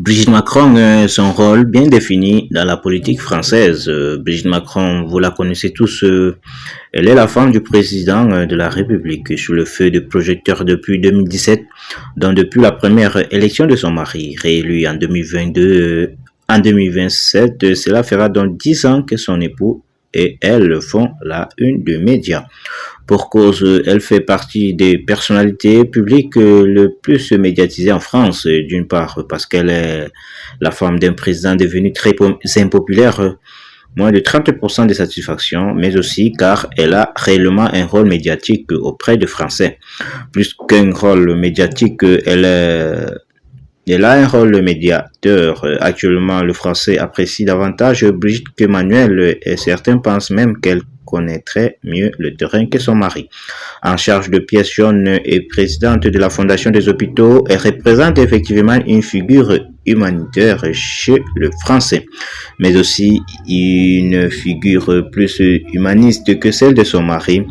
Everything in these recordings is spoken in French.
Brigitte Macron, son rôle bien défini dans la politique française. Brigitte Macron, vous la connaissez tous, elle est la femme du président de la République, sous le feu de projecteurs depuis 2017, dont depuis la première élection de son mari, réélu en 2022, en 2027, cela fera donc 10 ans que son époux et elle font la une de médias. Pour cause, elle fait partie des personnalités publiques le plus médiatisées en France, d'une part parce qu'elle est la femme d'un président devenu très impopulaire, moins de 30% de satisfaction, mais aussi car elle a réellement un rôle médiatique auprès des Français. Plus qu'un rôle médiatique, elle a un rôle de médiateur. Actuellement, le français apprécie davantage Brigitte que Manuel et certains pensent même qu'elle connaîtrait mieux le terrain que son mari. En charge de pièces jaunes et présidente de la Fondation des hôpitaux, elle représente effectivement une figure humanitaire chez le français, mais aussi une figure plus humaniste que celle de son mari.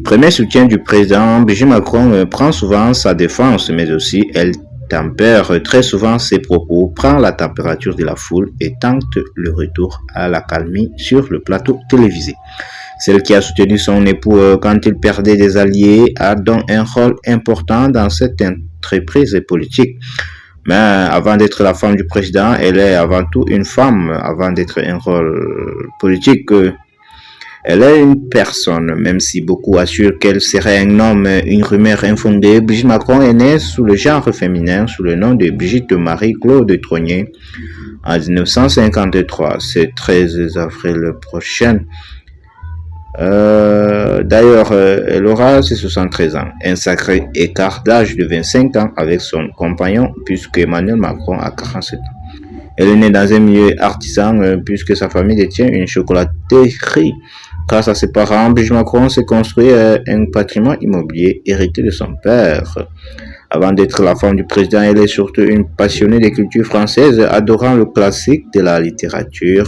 Premier soutien du président, Brigitte Macron prend souvent sa défense, mais aussi elle tempère très souvent ses propos, prend la température de la foule et tente le retour à la calmie sur le plateau télévisé. Celle qui a soutenu son époux quand il perdait des alliés a donc un rôle important dans cette entreprise politique. Mais avant d'être la femme du président, elle est avant tout une femme. Avant d'être un rôle politique, elle est une personne, même si beaucoup assurent qu'elle serait un homme, une rumeur infondée. Brigitte Macron est née sous le genre féminin, sous le nom de Brigitte Marie-Claude Trognier, en 1953. C'est 13 avril prochain. D'ailleurs, elle aura ses 73 ans, un sacré écart d'âge de 25 ans avec son compagnon, puisque Emmanuel Macron a 47 ans. Elle est née dans un milieu artisan, puisque sa famille détient une chocolaterie. Grâce à ses parents, Brigitte Macron s'est construit un patrimoine immobilier hérité de son père. Avant d'être la femme du président, elle est surtout une passionnée des cultures françaises, adorant le classique de la littérature,